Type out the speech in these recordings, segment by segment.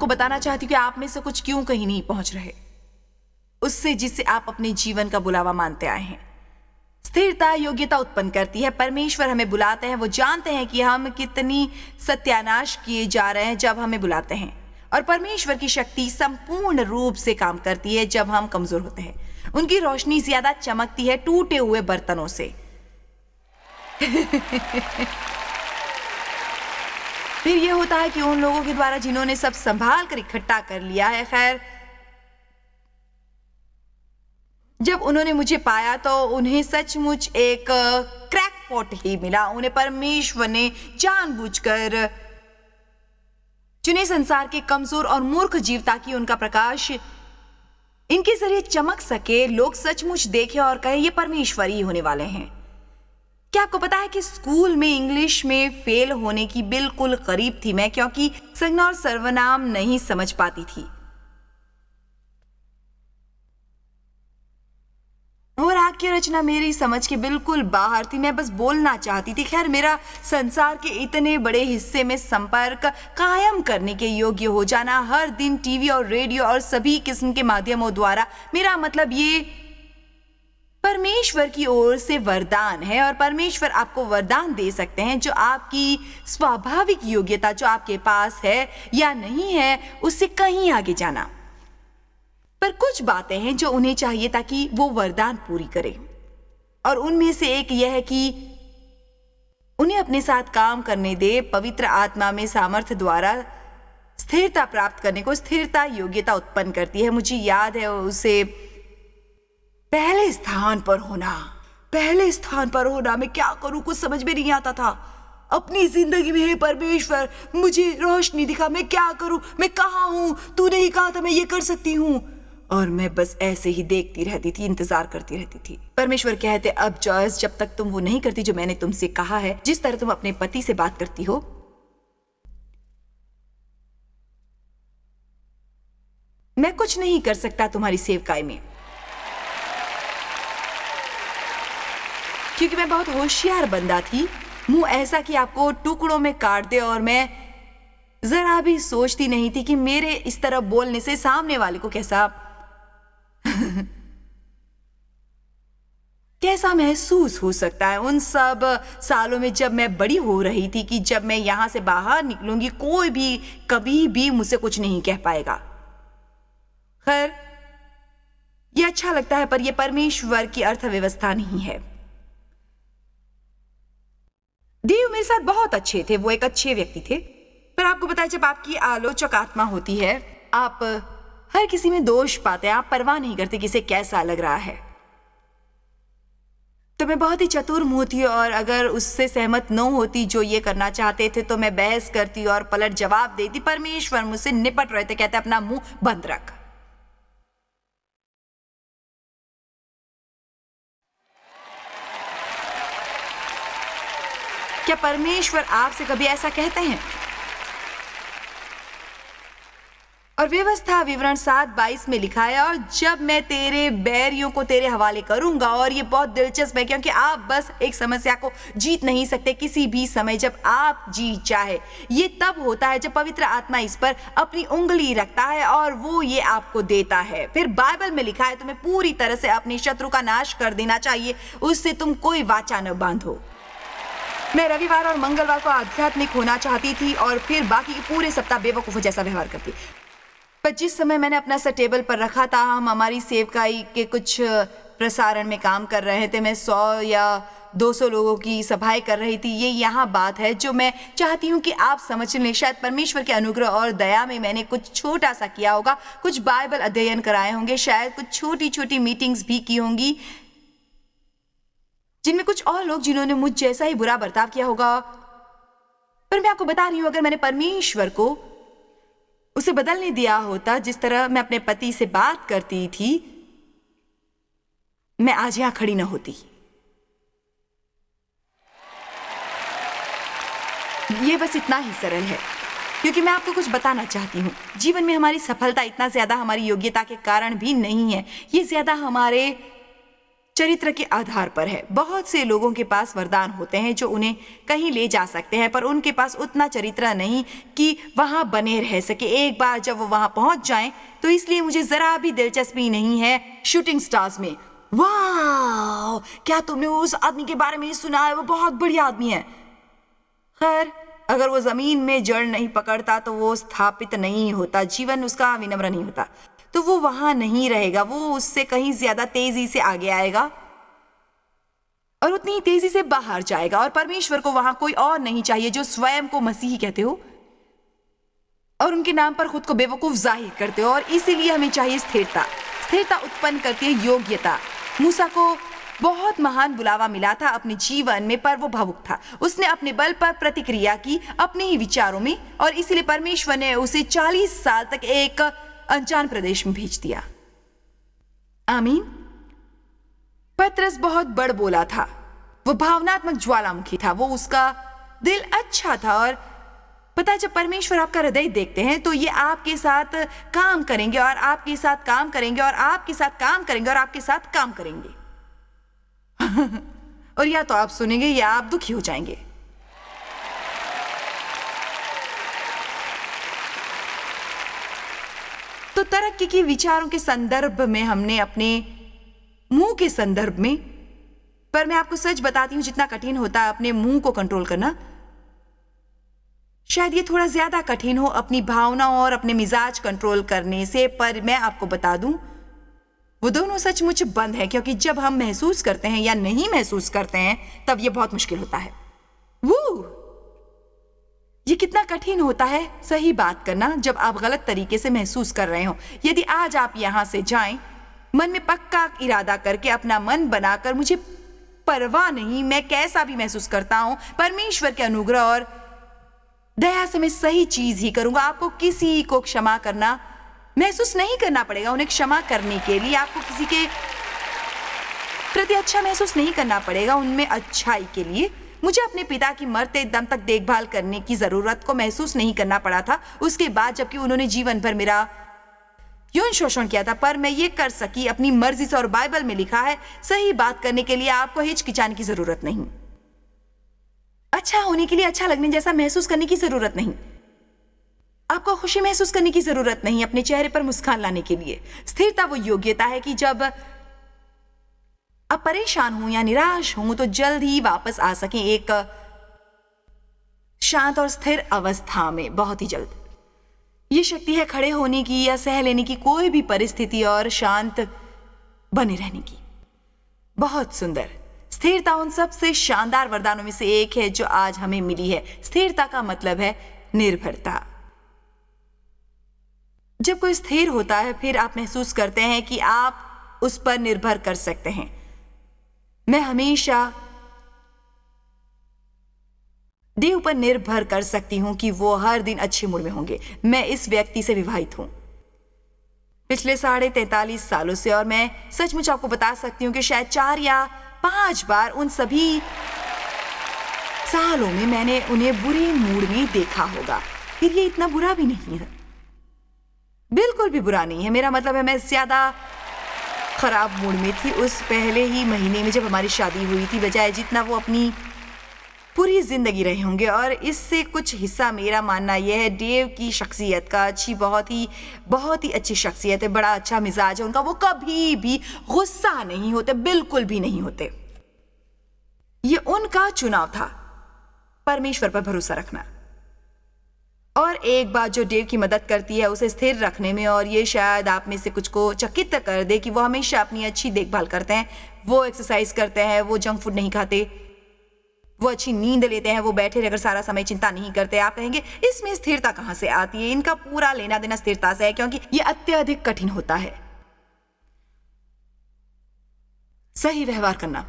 आपको बताना चाहती हूँ कि आप में से कुछ क्यों कहीं नहीं पहुंच रहे उससे जिसे आप अपने जीवन का बुलावा मानते आए हैं। स्थिरता योग्यता उत्पन्न करती है। परमेश्वर हमें बुलाते हैं, वो जानते हैं कि हम कितनी सत्यानाश किए जा रहे हैं जब हमें बुलाते हैं, और परमेश्वर की शक्ति संपूर्ण रूप से काम करती है जब हम कमजोर होते हैं। उनकी रोशनी ज्यादा चमकती है टूटे हुए बर्तनों से। फिर यह होता है कि उन लोगों के द्वारा जिन्होंने सब संभाल कर इकट्ठा कर लिया है, खैर जब उन्होंने मुझे पाया तो उन्हें सचमुच एक क्रैकपॉट ही मिला। उन्हें परमेश्वर ने जानबूझकर चुने संसार के कमजोर और मूर्ख जीव ताकि उनका प्रकाश इनके जरिए चमक सके, लोग सचमुच देखें और कहें ये परमेश्वर ही होने वाले हैं। क्या आपको पता है कि स्कूल में इंग्लिश में फेल होने की बिल्कुल करीब थी मैं, क्योंकि संज्ञा और सर्वनाम नहीं समझ पाती थी और वाक्य रचना मेरी समझ के बिल्कुल बाहर थी। मैं बस बोलना चाहती थी। खैर, मेरा संसार के इतने बड़े हिस्से में संपर्क कायम करने के योग्य हो जाना, हर दिन टीवी और रेडियो और सभी किस्म के माध्यमों द्वारा, मेरा मतलब ये परमेश्वर की ओर से वरदान है। और परमेश्वर आपको वरदान दे सकते हैं जो आपकी स्वाभाविक योग्यता जो आपके पास है या नहीं है उससे कहीं आगे जाना। पर कुछ बातें हैं जो उन्हें चाहिए ताकि वो वरदान पूरी करें, और उनमें से एक यह है कि उन्हें अपने साथ काम करने दे। पवित्र आत्मा में सामर्थ्य द्वारा स्थिरता प्राप्त करने को स्थिरता योग्यता उत्पन्न करती है। मुझे याद है उसे पहले स्थान पर होना। मैं क्या करूं, कुछ समझ में नहीं आता था। अपनी जिंदगी में हे परमेश्वर मुझे रोशनी दिखा, मैं क्या करूं, मैं कहाँ हूं, तूने ही कहा था मैं ये कर सकती हूं। और मैं बस ऐसे ही देखती रहती थी, इंतजार करती रहती थी। परमेश्वर कहते, अब जॉयस, जब तक तुम वो नहीं करती जो मैंने तुमसे कहा है, जिस तरह तुम अपने पति से बात करती हो, मैं कुछ नहीं कर सकता तुम्हारी सेवकाई में, क्योंकि मैं बहुत होशियार बंदा थी। मुंह ऐसा कि आपको टुकड़ों में काट दे, और मैं जरा भी सोचती नहीं थी कि मेरे इस तरह बोलने से सामने वाले को कैसा महसूस हो सकता है। उन सब सालों में जब मैं बड़ी हो रही थी कि जब मैं यहां से बाहर निकलूंगी कोई भी कभी भी मुझसे कुछ नहीं कह पाएगा। खैर, यह अच्छा लगता है, पर यह परमेश्वर की अर्थव्यवस्था नहीं है। देव मेरे साथ बहुत अच्छे थे, वो एक अच्छे व्यक्ति थे। पर आपको पता है, जब आपकी आलोचक आत्मा होती है, आप हर किसी में दोष पाते हैं, आप परवाह नहीं करते किसे कैसा लग रहा है। तो मैं बहुत ही चतुर मुंह थी, और अगर उससे सहमत न होती जो ये करना चाहते थे तो मैं बहस करती और पलट जवाब देती। परमेश्वर मुझसे निपट रहे थे, कहते अपना मुंह बंद रख। क्या परमेश्वर आपसे कभी ऐसा कहते हैं? और व्यवस्था विवरण 7:22 में लिखा है, और जब मैं तेरे बैरियों को तेरे हवाले करूंगा। और ये बहुत दिलचस्प है, क्योंकि आप बस एक समस्या को जीत नहीं सकते किसी भी समय जब आप जीत चाहे। ये तब होता है जब पवित्र आत्मा इस पर अपनी उंगली रखता है और वो ये आपको देता है। फिर बाइबल में लिखा है, तुम्हें पूरी तरह से अपने शत्रु का नाश कर देना चाहिए, उससे तुम कोई वाचा न बांधो। मैं रविवार और मंगलवार को आध्यात्मिक होना चाहती थी और फिर बाकी के पूरे सप्ताह बेवकूफ़ों जैसा व्यवहार करती। पर जिस समय मैंने अपना सर टेबल पर रखा था, हम हमारी सेवकाई के कुछ प्रसारण में काम कर रहे थे। मैं 100 या 200 लोगों की सभाएं कर रही थी। ये यहाँ बात है जो मैं चाहती हूँ कि आप समझ लें। शायद परमेश्वर के अनुग्रह और दया में मैंने कुछ छोटा सा किया होगा, कुछ बाइबल अध्ययन कराए होंगे, शायद कुछ छोटी छोटी मीटिंग्स भी की होंगी जिनमें कुछ और लोग जिन्होंने मुझ जैसा ही बुरा बर्ताव किया होगा। पर मैं आपको बता रही हूं, अगर मैंने परमेश्वर को उसे बदलने दिया होता जिस तरह मैं अपने पति से बात करती थी, मैं आज यहां खड़ी न होती। ये बस इतना ही सरल है, क्योंकि मैं आपको कुछ बताना चाहती हूं। जीवन में हमारी सफलता इतना ज्यादा हमारी योग्यता के कारण भी नहीं है, ये ज्यादा हमारे चरित्र के आधार पर है। बहुत से लोगों के पास वरदान होते हैं जो उन्हें कहीं ले जा सकते हैं, पर उनके पास उतना चरित्र नहीं कि वहां बने रह सके एक बार जब वो वहां पहुंच जाएं। तो इसलिए मुझे जरा भी दिलचस्पी नहीं है शूटिंग स्टार्स में। वाह, क्या तुमने उस आदमी के बारे में सुना है? वो बहुत बढ़िया आदमी है। खैर, अगर वो जमीन में जड़ नहीं पकड़ता तो वो स्थापित नहीं होता, जीवन उसका विनम्र नहीं होता, तो वो वहां नहीं रहेगा। वो उससे कहीं ज्यादा तेजी से आगे आएगा और उतनी ही तेजी से बाहर जाएगा। और परमेश्वर को वहां कोई और नहीं चाहिए जो स्वयं को मसीही कहते हो और उनके नाम पर खुद को बेवकूफ जाहिर करते हो। और इसीलिए हमें चाहिए स्थिरता। स्थिरता उत्पन्न करती है योग्यता। मूसा को बहुत महान बुलावा मिला था अपने जीवन में, पर वो भावुक था। उसने अपने बल पर प्रतिक्रिया की अपने ही विचारों में, और इसीलिए परमेश्वर ने उसे 40 साल तक एक अनजान प्रदेश में भेज दिया। आमीन। पतरस बहुत बड़ बोला था। वो भावनात्मक ज्वालामुखी था। वो उसका दिल अच्छा था, और पता है, जब परमेश्वर आपका हृदय देखते हैं तो ये आपके साथ काम करेंगे और आपके साथ काम करेंगे और आपके साथ काम करेंगे और आपके साथ काम करेंगे। और या तो आप सुनेंगे या आप दुखी हो जाएंगे। तो तरक्की के विचारों के संदर्भ में हमने अपने मुंह के संदर्भ में, पर मैं आपको सच बताती हूं, जितना कठिन होता है अपने मुंह को कंट्रोल करना, शायद ये थोड़ा ज्यादा कठिन हो अपनी भावनाओं और अपने मिजाज कंट्रोल करने से। पर मैं आपको बता दूं, वो दोनों सचमुच बंद है, क्योंकि जब हम महसूस करते हैं या नहीं महसूस करते हैं तब ये बहुत मुश्किल होता है। ये कितना कठिन होता है सही बात करना जब आप गलत तरीके से महसूस कर रहे हो। यदि आज आप यहां से जाएं मन में पक्का इरादा करके, अपना मन बनाकर, मुझे परवाह नहीं मैं कैसा भी महसूस करता हूं, परमेश्वर के अनुग्रह और दया से मैं सही चीज ही करूंगा। आपको किसी को क्षमा करना महसूस नहीं करना पड़ेगा। उन्हें क्षमा करने के लिए आपको किसी के प्रति अच्छा महसूस नहीं करना पड़ेगा। उनमें अच्छाई के लिए मुझे अपने पिता की मरते दम तक देखभाल करने की जरूरत को महसूस नहीं करना पड़ा था उसके बाद, जबकि उन्होंने जीवन भर मेरा यौन शोषण किया था। पर मैं ये कर सकी अपनी मर्जी से, और बाइबल में लिखा है सही बात करने के लिए आपको हिचकिचाने की जरूरत नहीं, अच्छा होने के लिए, अच्छा लगने जैसा महसूस करने की जरूरत नहीं, आपको खुशी महसूस करने की जरूरत नहीं, अपने चेहरे पर मुस्कान लाने के लिए। स्थिरता वो योग्यता है कि जब आप परेशान हो या निराश हो तो जल्द ही वापस आ सकें एक शांत और स्थिर अवस्था में, बहुत ही जल्द। ये शक्ति है खड़े होने की या सह लेने की कोई भी परिस्थिति और शांत बने रहने की। बहुत सुंदर। स्थिरता उन सबसे शानदार वरदानों में से एक है जो आज हमें मिली है। स्थिरता का मतलब है निर्भरता। जब कोई स्थिर होता है फिर आप महसूस करते हैं कि आप उस पर निर्भर कर सकते हैं। मैं हमेशा देव पर निर्भर कर सकती हूं कि वो हर दिन अच्छे मूड में होंगे। मैं इस व्यक्ति से विवाहित हूं पिछले 43.5 सालों से, और मैं सचमुच आपको बता सकती हूं कि शायद 4 या 5 बार उन सभी सालों में मैंने उन्हें बुरे मूड में देखा होगा। फिर ये इतना बुरा भी नहीं है, बिल्कुल भी बुरा नहीं है। मेरा मतलब है मैं ज्यादा खराब मूड में थी उस पहले ही महीने में जब हमारी शादी हुई थी, बजाय जितना वो अपनी पूरी जिंदगी रहे होंगे। और इससे कुछ हिस्सा मेरा मानना यह है डेव की शख्सियत का, बहुत ही अच्छी शख्सियत है, बड़ा अच्छा मिजाज है उनका। वो कभी भी गुस्सा नहीं होते, बिल्कुल भी नहीं होते। ये उनका चुनाव था, परमेश्वर पर भरोसा रखना। और एक बात जो डेव की मदद करती है उसे स्थिर रखने में, और ये शायद आप में से कुछ को चकित कर दे कि वो हमेशा अपनी अच्छी देखभाल करते हैं, वो एक्सरसाइज करते हैं, वो जंक फूड नहीं खाते, वो अच्छी नींद लेते हैं, वो बैठे रहकर सारा समय चिंता नहीं करते। आप कहेंगे इसमें स्थिरता कहां से आती है? इनका पूरा लेना देना स्थिरता से है, क्योंकि ये अत्यधिक कठिन होता है सही व्यवहार करना।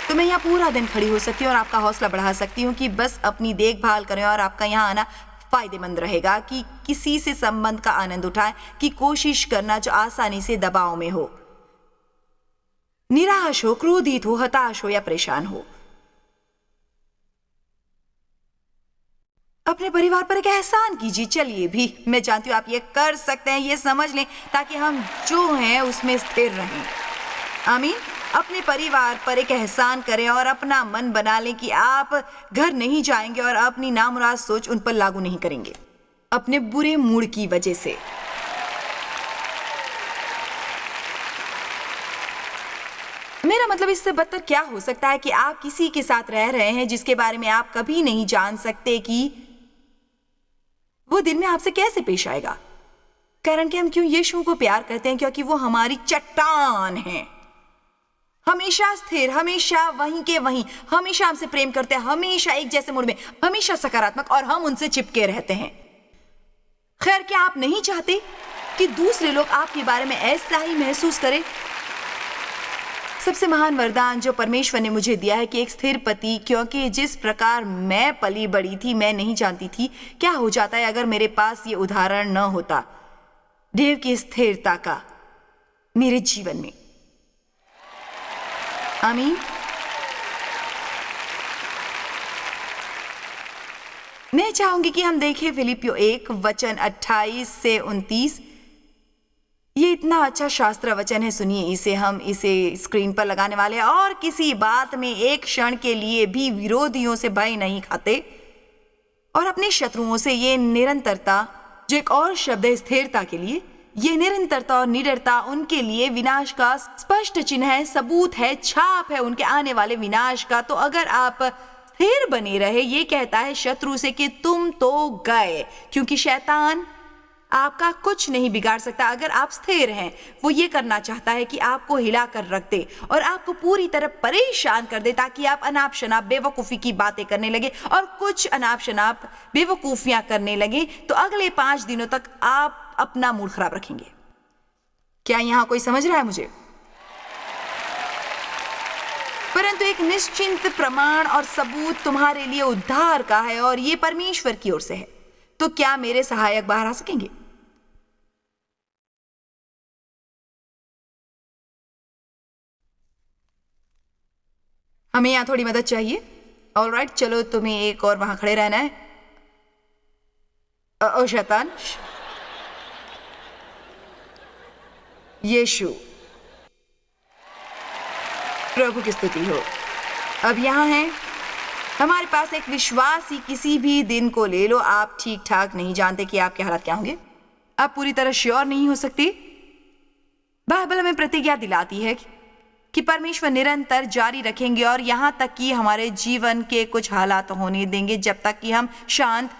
तो मैं यहाँ पूरा दिन खड़ी हो सकती हूँ और आपका हौसला बढ़ा सकती हूँ कि बस अपनी देखभाल करें, और आपका यहाँ आना फायदेमंद रहेगा कि किसी से संबंध का आनंद उठाएं, कि कोशिश करना जो आसानी से दबाव में हो, निराश हो, क्रोधित हो, हताश हो या परेशान हो। अपने परिवार पर एक एहसान कीजिए। चलिए भी, मैं जानती हूँ आप ये कर सकते हैं, ये समझ लें, ताकि हम जो हैं उसमें स्थिर रहें। आमीन। अपने परिवार पर एक एहसान करें और अपना मन बना लें कि आप घर नहीं जाएंगे और अपनी नामुराद सोच उन पर लागू नहीं करेंगे अपने बुरे मूड की वजह से। मेरा मतलब इससे बदतर क्या हो सकता है कि आप किसी के साथ रह रहे हैं जिसके बारे में आप कभी नहीं जान सकते कि वो दिन में आपसे कैसे पेश आएगा। कारण कि हम क्यों यीशु को प्यार करते हैं? क्योंकि वो हमारी चट्टान है, हमेशा स्थिर, हमेशा वहीं के वहीं, हमेशा हमसे प्रेम करते हैं, हमेशा एक जैसे मूड में, हमेशा सकारात्मक, और हम उनसे चिपके रहते हैं। खैर, क्या आप नहीं चाहते कि दूसरे लोग आपके बारे में ऐसा ही महसूस करें? सबसे महान वरदान जो परमेश्वर ने मुझे दिया है कि एक स्थिर पति, क्योंकि जिस प्रकार मैं पली बड़ी थी, मैं नहीं जानती थी क्या हो जाता है अगर मेरे पास ये उदाहरण न होता देव की स्थिरता का मेरे जीवन में। आमीन। मैं चाहूंगी कि हम देखें फिलिपियो 1 वचन 28 से 29। ये इतना अच्छा शास्त्र वचन है, सुनिए इसे। हम इसे स्क्रीन पर लगाने वाले हैं। और किसी बात में एक क्षण के लिए भी विरोधियों से भय नहीं खाते और अपने शत्रुओं से ये निरंतरता, जो एक और शब्द है स्थिरता के लिए, ये निरंतरता और निडरता उनके लिए विनाश का स्पष्ट चिन्ह है, सबूत है, छाप है उनके आने वाले विनाश का। तो अगर आप स्थिर बने रहे, ये कहता है शत्रु से कि तुम तो गए, क्योंकि शैतान आपका कुछ नहीं बिगाड़ सकता अगर आप स्थिर हैं। वो ये करना चाहता है कि आपको हिला कर रख दे और आपको पूरी तरह परेशान कर दे, ताकि आप अनाप शनाप बेवकूफ़ी की बातें करने लगे और कुछ अनाप शनाप बेवकूफ़ियां करने लगे। तो अगले 5 दिनों तक आप अपना मूड खराब रखेंगे। क्या यहां कोई समझ रहा है मुझे? परंतु एक निश्चिंत प्रमाण और सबूत तुम्हारे लिए उद्धार का है और ये परमेश्वर की ओर से है। तो क्या मेरे सहायक बाहर आ सकेंगे? हमें यहां थोड़ी मदद चाहिए। ऑलराइट, चलो तुम्हें एक और वहां खड़े रहना है। ओ शैतान, यीशु, प्रभु की स्तुति हो। अब यहां है हमारे पास एक विश्वासी। किसी भी दिन को ले लो, आप ठीक ठाक नहीं जानते कि आपके हालात क्या होंगे, आप पूरी तरह श्योर नहीं हो सकती। बाइबल हमें प्रतिज्ञा दिलाती है कि परमेश्वर निरंतर जारी रखेंगे और यहाँ तक कि हमारे जीवन के कुछ हालात होने देंगे जब तक कि हम शांत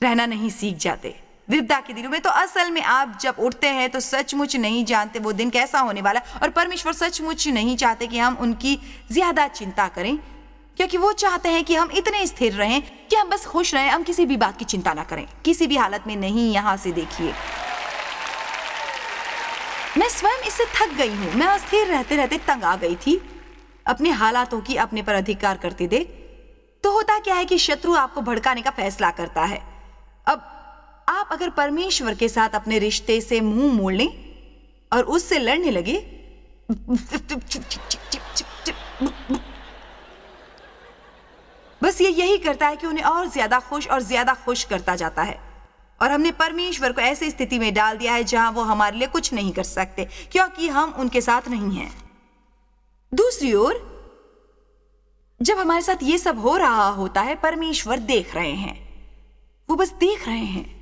रहना नहीं सीख जाते विपदा के दिनों में। तो असल में आप जब उठते हैं तो सचमुच नहीं जानते वो दिन कैसा होने वाला, और परमेश्वर सचमुच नहीं चाहते कि हम उनकी ज्यादा चिंता करें, क्योंकि वो चाहते हैं कि हम इतने स्थिर रहें कि हम बस खुश रहें, हम किसी भी बात की चिंता ना करें, किसी भी हालत में नहीं। यहां से देखिए, मैं स्वयं इससे थक गई हूं। मैं अस्थिर रहते रहते तंग आ गई थी अपने हालातों की अपने पर अधिकार करते देख। तो होता क्या है कि शत्रु आपको भड़काने का फैसला करता है। अब आप अगर परमेश्वर के साथ अपने रिश्ते से मुंह मोड़ लें और उससे लड़ने लगे, बस ये यही करता है कि उन्हें और ज्यादा खुश करता जाता है। और हमने परमेश्वर को ऐसी स्थिति में डाल दिया है जहां वो हमारे लिए कुछ नहीं कर सकते, क्योंकि हम उनके साथ नहीं हैं। दूसरी ओर, जब हमारे साथ ये सब हो रहा होता है, परमेश्वर देख रहे हैं, वो बस देख रहे हैं।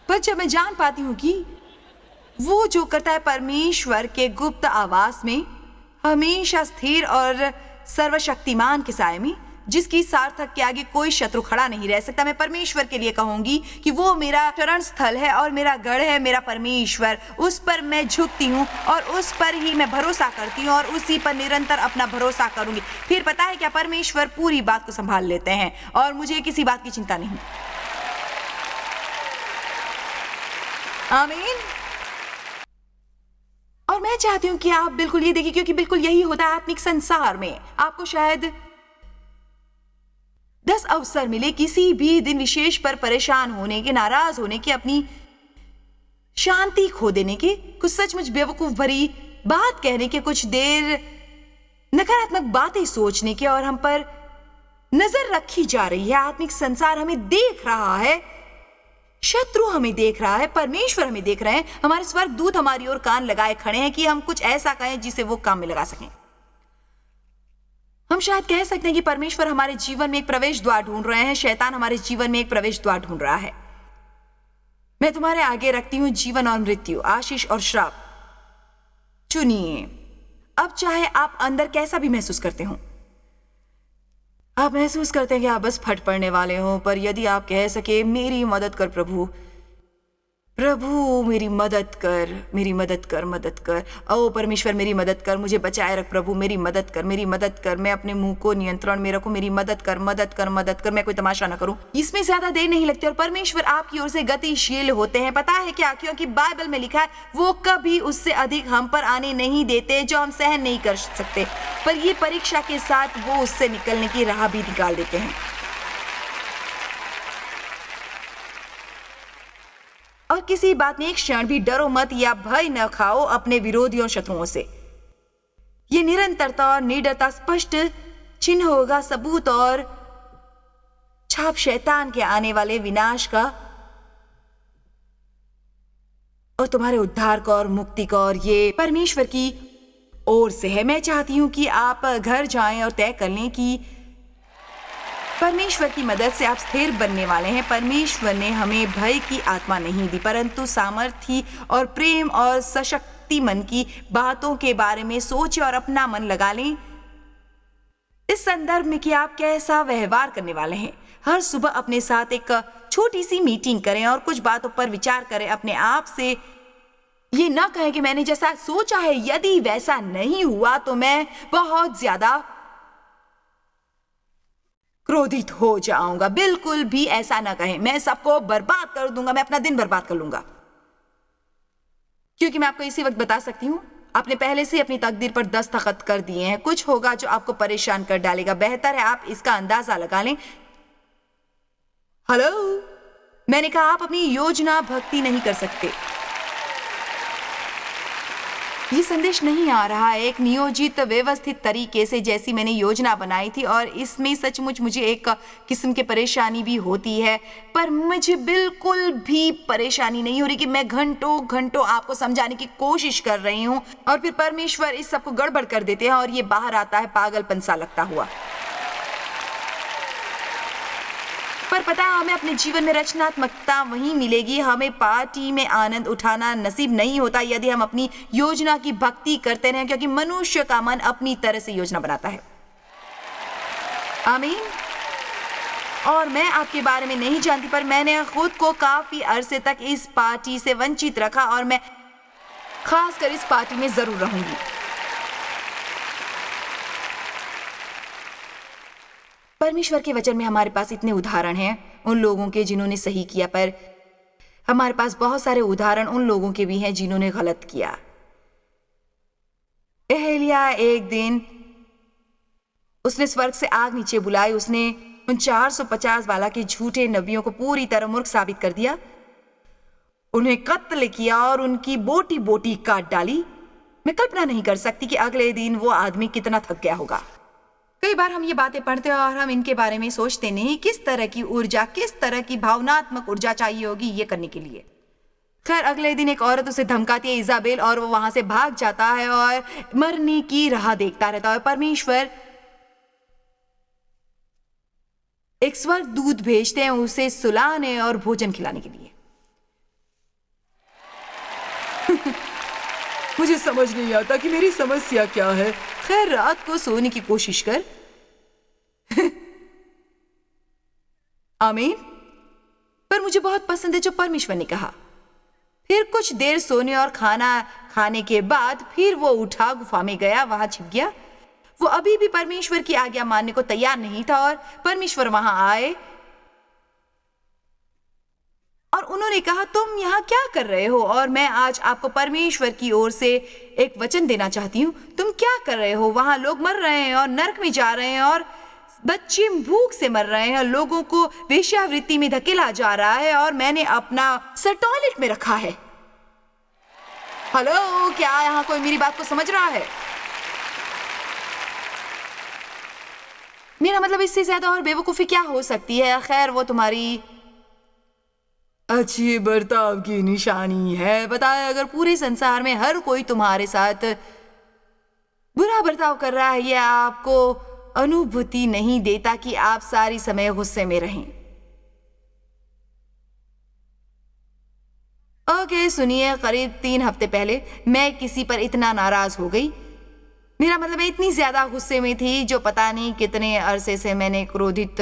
पर जब मैं जान पाती हूं कि वो जो करता है परमेश्वर के गुप्त आवास में, हमेशा स्थिर और सर्वशक्तिमान के साए में, जिसकी सार्थक के आगे कोई शत्रु खड़ा नहीं रह सकता, मैं परमेश्वर के लिए कहूंगी कि वो मेरा शरण स्थल है और मेरा गढ़ है, मेरा परमेश्वर। उस पर मैं झुकती हूँ और उस पर ही मैं भरोसा करती हूँ और उसी पर निरंतर अपना भरोसा करूंगी। फिर पता है क्या, परमेश्वर पूरी बात को संभाल लेते हैं और मुझे किसी बात की चिंता नहीं। आमीन। और मैं चाहती हूं कि आप बिल्कुल ये देखिए, क्योंकि बिल्कुल यही होता है आत्मिक संसार में। आपको शायद 10 अवसर मिले किसी भी दिन विशेष पर परेशान होने के, नाराज होने के, अपनी शांति खो देने की, कुछ सचमुच बेवकूफ भरी बात कहने के, कुछ देर नकारात्मक बातें सोचने के, और हम पर नजर रखी जा रही है। आत्मिक संसार हमें देख रहा है, शत्रु हमें देख रहा है, परमेश्वर हमें देख रहे हैं, हमारे स्वर्गदूत हमारी ओर कान लगाए खड़े हैं कि हम कुछ ऐसा कहें जिसे वो काम में लगा सकें। हम शायद कह सकते हैं कि परमेश्वर हमारे जीवन में एक प्रवेश द्वार ढूंढ रहे हैं, शैतान हमारे जीवन में एक प्रवेश द्वार ढूंढ रहा है। मैं तुम्हारे आगे रखती हूं जीवन और मृत्यु, आशीष और श्राप, चुनिए। अब चाहे आप अंदर कैसा भी महसूस करते हो, आप महसूस करते हैं कि आप बस फट पड़ने वाले हो, पर यदि आप कह सके मेरी मदद कर प्रभु, प्रभु मेरी मदद कर, मेरी मदद कर, मदद कर, ओ परमेश्वर मेरी मदद कर, मुझे बचाए रख प्रभु, मेरी मदद कर, मेरी मदद कर, मैं अपने मुंह को नियंत्रण में रखूं, मेरी मदद कर, मदद कर, मदद कर, मैं कोई तमाशा ना करूं। इसमें ज्यादा देर नहीं लगती और परमेश्वर आपकी ओर से गतिशील होते हैं। पता है क्या? क्योंकि बाइबल में लिखा है वो कभी उससे अधिक हम पर आने नहीं देते जो हम सहन नहीं कर सकते, पर ये परीक्षा के साथ वो उससे निकलने की राह भी निकाल देते हैं। और किसी बात में एक क्षण भी डरो मत या भय न खाओ अपने विरोधियों शत्रुओं से। ये निरंतरता और निडरता स्पष्ट चिन्ह होगा, सबूत और छाप शैतान के आने वाले विनाश का और तुम्हारे उद्धार का और मुक्ति का, और ये परमेश्वर की ओर से है। मैं चाहती हूं कि आप घर जाएं और तय कर लें कि परमेश्वर की मदद से आप स्थिर बनने वाले हैं। परमेश्वर ने हमें भय की आत्मा नहीं दी, परंतु सामर्थ्य और प्रेम और सशक्ति मन की बातों के बारे में सोचें और अपना मन लगा लें इस संदर्भ में कि आप कैसा व्यवहार करने वाले हैं। हर सुबह अपने साथ एक छोटी सी मीटिंग करें और कुछ बातों पर विचार करें। अपने आप से ये ना कहें कि मैंने जैसा सोचा है, यदि वैसा नहीं हुआ तो मैं बहुत ज्यादा क्रोधित हो जाऊंगा। बिल्कुल भी ऐसा ना कहें, मैं सबको बर्बाद कर दूंगा, मैं अपना दिन बर्बाद कर लूंगा। क्योंकि मैं आपको इसी वक्त बता सकती हूं, आपने पहले से अपनी तकदीर पर दस्तखत कर दिए हैं। कुछ होगा जो आपको परेशान कर डालेगा। बेहतर है आप इसका अंदाजा लगा लें। हेलो, मैंने कहा आप अपनी योजना भक्ति नहीं कर सकते। ये संदेश नहीं आ रहा है एक नियोजित व्यवस्थित तरीके से जैसी मैंने योजना बनाई थी, और इसमें सचमुच मुझे एक किस्म की परेशानी भी होती है, पर मुझे बिल्कुल भी परेशानी नहीं हो रही कि मैं घंटों घंटों आपको समझाने की कोशिश कर रही हूँ और फिर परमेश्वर इस सब को गड़बड़ कर देते हैं और ये बाहर आता है पागलपन सा लगता हुआ। पर पता है, हमें अपने जीवन में रचनात्मकता वहीं मिलेगी। हमें पार्टी में आनंद उठाना नसीब नहीं होता यदि हम अपनी योजना की भक्ति करते रहें, क्योंकि मनुष्य का मन अपनी तरह से योजना बनाता है। आमीन। और मैं आपके बारे में नहीं जानती, पर मैंने खुद को काफी अरसे तक इस पार्टी से वंचित रखा और मैं खासकर इस पार्टी में जरूर रहूंगी। परमेश्वर के वचन में हमारे पास इतने उदाहरण हैं उन लोगों के जिन्होंने सही किया, पर हमारे पास बहुत सारे उदाहरण उन लोगों के भी हैं जिन्होंने गलत किया। एलिया एक दिन उसने स्वर्ग से आग नीचे बुलाई। उसने उन 450 वाला के झूठे नबियों को पूरी तरह मूर्ख साबित कर दिया, उन्हें कत्ल किया और उनकी बोटी बोटी काट डाली। मैं कल्पना नहीं कर सकती कि अगले दिन वो आदमी कितना थक गया होगा। कई बार हम ये बातें पढ़ते हैं और हम इनके बारे में सोचते नहीं किस तरह की ऊर्जा, किस तरह की भावनात्मक ऊर्जा चाहिए होगी ये करने के लिए। खैर, अगले दिन एक औरत उसे धमकाती है, इजाबेल, और वो वहां से भाग जाता है और मरने की राह देखता रहता है। परमेश्वर एक स्वर्गदूत भेजते हैं उसे सुलाने और भोजन खिलाने के लिए। मुझे समझ नहीं आता कि मेरी समस्या क्या है। खैर, रात को सोने की कोशिश कर। आमीन। पर मुझे बहुत पसंद है जो परमेश्वर ने कहा। फिर कुछ देर सोने और खाना खाने के बाद फिर वो उठा, गुफा में गया, वहां छिप गया। वो अभी भी परमेश्वर की आज्ञा मानने को तैयार नहीं था और परमेश्वर वहां आए और उन्होंने कहा, तुम यहाँ क्या कर रहे हो? और मैं आज आपको परमेश्वर की ओर से एक वचन देना चाहती हूँ। तुम क्या कर रहे हो? वहां लोग मर रहे हैं और नरक में जा रहे हैं और बच्चे भूख से मर रहे हैं, लोगों को वेश्यावृत्ति में धकेला जा रहा है और मैंने अपना सर टॉयलेट में रखा है। हेलो, क्या यहाँ कोई मेरी बात को समझ रहा है? मेरा मतलब इससे ज्यादा और बेवकूफी क्या हो सकती है? खैर, वो तुम्हारी अच्छी बर्ताव की निशानी है। बताए, अगर पूरे संसार में हर कोई तुम्हारे साथ बुरा बर्ताव कर रहा है, यह आपको अनुभूति नहीं देता कि आप सारी समय गुस्से में रहें। ओके, सुनिए, करीब 3 हफ्ते पहले मैं किसी पर इतना नाराज हो गई। मेरा मतलब मैं इतनी ज्यादा गुस्से में थी जो पता नहीं कितने अरसे से मैंने क्रोधित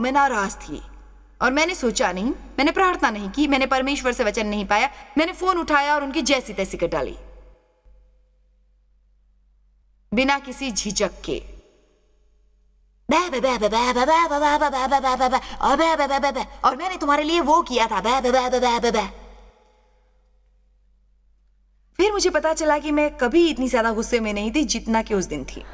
मैं नाराज थी। और मैंने सोचा नहीं, मैंने प्रार्थना नहीं की, मैंने परमेश्वर से वचन नहीं पाया। मैंने फोन उठाया और उनकी जैसी तैसी कर डाली, बिना किसी झिझक के। और मैंने तुम्हारे लिए वो किया था। फिर मुझे पता चला कि मैं कभी इतनी ज्यादा गुस्से में नहीं थी जितना कि उस दिन थी।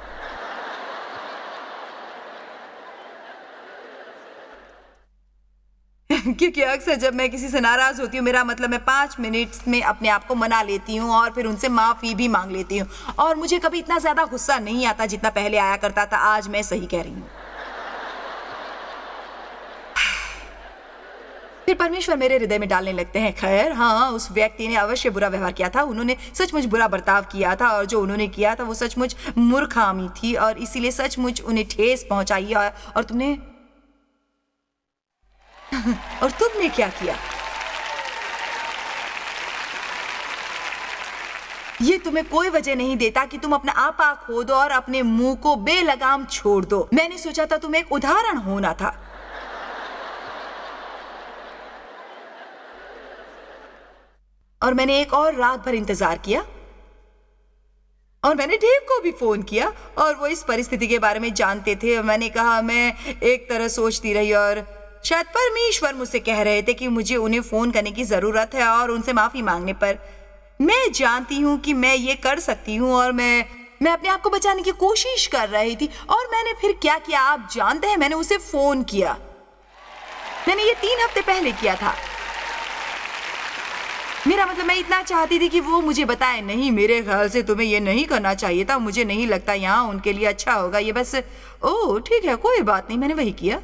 क्योंकि अक्सर जब मैं किसी से नाराज होती हूँ, मेरा मतलब मैं 5 मिनट में अपने आप को मना लेती हूँ और फिर उनसे माफी भी मांग लेती हूँ। और मुझे कभी इतना ज्यादा गुस्सा नहीं आता जितना पहले आया करता था। आज मैं सही कह रही हूँ। फिर परमेश्वर मेरे हृदय में डालने लगते हैं। खैर, हाँ, उस व्यक्ति ने अवश्य बुरा व्यवहार किया था। उन्होंने सचमुच बुरा बर्ताव किया था और जो उन्होंने किया था वो सचमुच मूर्खामी थी और इसीलिए सचमुच उन्हें ठेस पहुंचाई। और तुमने और तुमने क्या किया? ये तुम्हें कोई वजह नहीं देता कि तुम अपना आपा खो दो और अपने मुंह को बेलगाम छोड़ दो। मैंने सोचा था तुम एक उदाहरण होना था। और मैंने एक और रात भर इंतजार किया और मैंने डेव को भी फोन किया और वो इस परिस्थिति के बारे में जानते थे। और मैंने कहा, मैं एक तरह सोचती रही और शायद परमेश्वर मुझसे कह रहे थे कि मुझे उन्हें फोन करने की जरूरत है और उनसे माफी मांगने पर मैं जानती हूँ कि मैं ये कर सकती हूँ। और मैं अपने आप को बचाने की कोशिश कर रही थी। और मैंने फिर क्या किया आप जानते हैं? मैंने उसे फोन किया। मैंने ये 3 हफ्ते पहले किया था। मेरा मतलब मैं इतना चाहती थी कि वो मुझे बताए, नहीं, मेरे ख्याल से तुम्हें ये नहीं करना चाहिए था, मुझे नहीं लगता यहाँ उनके लिए अच्छा होगा ये। बस ओह ठीक है, कोई बात नहीं। मैंने वही किया।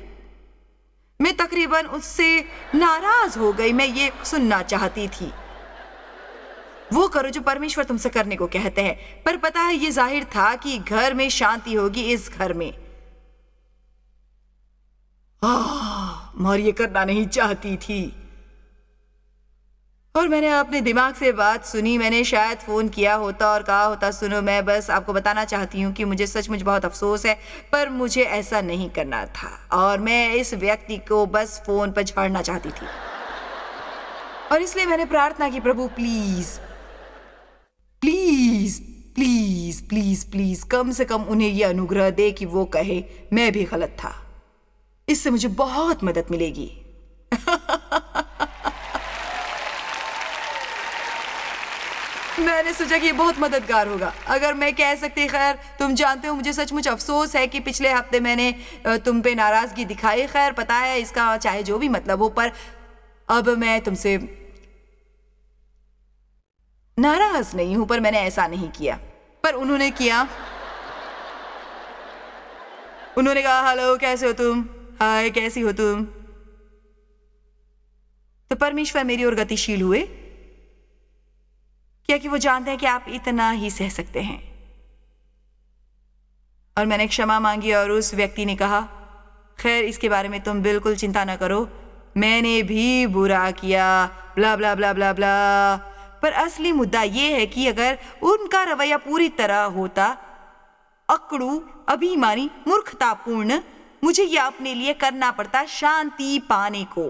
मैं तकरीबन उससे नाराज हो गई। मैं ये सुनना चाहती थी, वो करो जो परमेश्वर तुमसे करने को कहते हैं। पर पता है, ये जाहिर था कि घर में शांति होगी इस घर में। और ये करना नहीं चाहती थी। और मैंने अपने दिमाग से बात सुनी। मैंने शायद फोन किया होता और कहा होता, सुनो, मैं बस आपको बताना चाहती हूँ कि मुझे सचमुच बहुत अफसोस है, पर मुझे ऐसा नहीं करना था। और मैं इस व्यक्ति को बस फोन पर झाड़ना चाहती थी। और इसलिए मैंने प्रार्थना की, प्रभु please please please please please कम से कम उन्हें यह अनुग्रह दे कि वो कहे मैं भी गलत था। इससे मुझे बहुत मदद मिलेगी। मैंने सोचा कि ये बहुत मददगार होगा अगर मैं कह सकती। खैर, तुम जानते हो मुझे सचमुच अफसोस है कि पिछले हफ्ते मैंने तुम पे नाराजगी दिखाई। खैर, पता है इसका चाहे जो भी मतलब हो, पर अब मैं तुमसे नाराज नहीं हूं। पर मैंने ऐसा नहीं किया। पर उन्होंने किया। उन्होंने कहा, हेलो, कैसे हो तुम? हाय, कैसी हो तुम? तो परमेश्वर मेरी ओर गतिशील हुए, क्या कि वो जानते हैं कि आप इतना ही सह सकते हैं। और मैंने क्षमा मांगी और उस व्यक्ति ने कहा, खैर, इसके बारे में तुम बिल्कुल चिंता न करो, मैंने भी बुरा किया, ब्ला ब्ला ब्ला ब्ला ब्ला। पर असली मुद्दा यह है कि अगर उनका रवैया पूरी तरह होता अकड़ू, अभिमानी, मूर्खतापूर्ण, मुझे यह अपने लिए करना पड़ता शांति पाने को।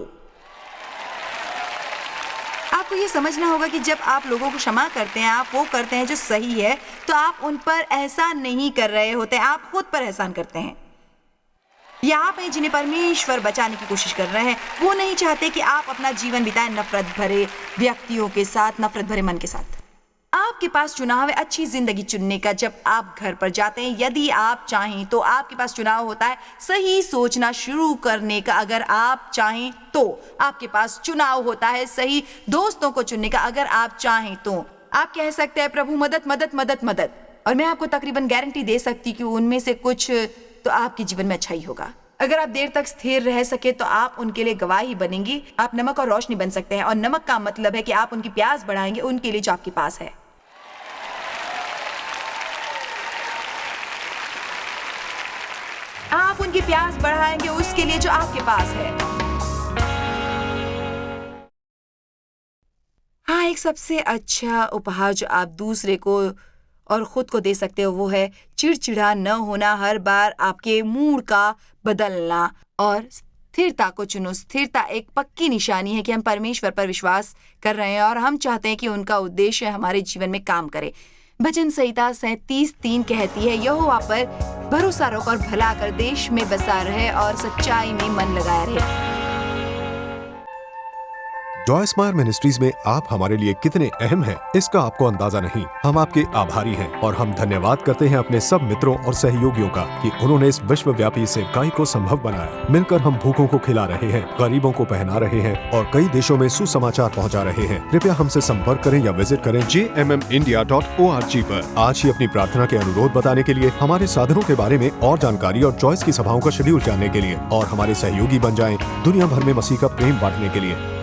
आपको ये समझना होगा कि जब आप लोगों को क्षमा करते हैं, आप वो करते हैं जो सही है, तो आप उन पर एहसान नहीं कर रहे होते, आप खुद पर एहसान करते हैं। ये आप हैं जिन्हें परमेश्वर बचाने की कोशिश कर रहे हैं। वो नहीं चाहते कि आप अपना जीवन बिताएं नफरत भरे व्यक्तियों के साथ, नफरत भरे मन के साथ। आप आपके पास चुनाव है अच्छी जिंदगी चुनने का। जब आप घर पर जाते हैं, यदि आप चाहें तो आपके पास चुनाव होता है सही सोचना शुरू करने का। अगर आप चाहें तो आपके पास चुनाव होता है सही दोस्तों को चुनने का। अगर आप चाहें तो आप कह सकते हैं प्रभु मदद मदद मदद मदद, और मैं आपको तकरीबन गारंटी दे सकती कि उनमें से कुछ तो आपके जीवन में अच्छा ही होगा। अगर आप देर तक स्थिर रह सके तो आप उनके लिए गवाही बनेंगी। आप नमक और रोशनी बन सकते हैं, और नमक का मतलब है कि आप उनकी प्यास बढ़ाएंगे उनके लिए जो आपके पास है। आप उनकी प्यास बढ़ाएंगे उसके लिए जो आपके पास है। हाँ, एक सबसे अच्छा उपहार जो आप दूसरे को और खुद को दे सकते हो वो है चिड़चिड़ा न होना, हर बार आपके मूड का बदलना, और स्थिरता को चुनो। स्थिरता एक पक्की निशानी है कि हम परमेश्वर पर विश्वास कर रहे हैं और हम चाहते हैं कि उनका उद्देश्य हमारे जीवन में काम करे। भजन संहिता 37:3 कहती है, यहोवा पर भरोसा रख और भला कर, देश में बसा रहे और सच्चाई में मन लगाया रहे। जॉय स्मायर मिनिस्ट्रीज में आप हमारे लिए कितने अहम हैं, इसका आपको अंदाजा नहीं। हम आपके आभारी हैं और हम धन्यवाद करते हैं अपने सब मित्रों और सहयोगियों का कि उन्होंने इस विश्वव्यापी सेवकाई को संभव बनाया। मिलकर हम भूखों को खिला रहे हैं, गरीबों को पहना रहे हैं और कई देशों में सुसमाचार पहुंचा रहे हैं। कृपया हमसे संपर्क करें या विजिट करें jmmindia.org पर। आज ही अपनी प्रार्थना के अनुरोध बताने के लिए, हमारे साधनों के बारे में और जानकारी और जॉयस की सभाओं का शेड्यूल जानने के लिए, और हमारे सहयोगी बन जाएं दुनिया भर में मसीह का प्रेम बांटने के लिए।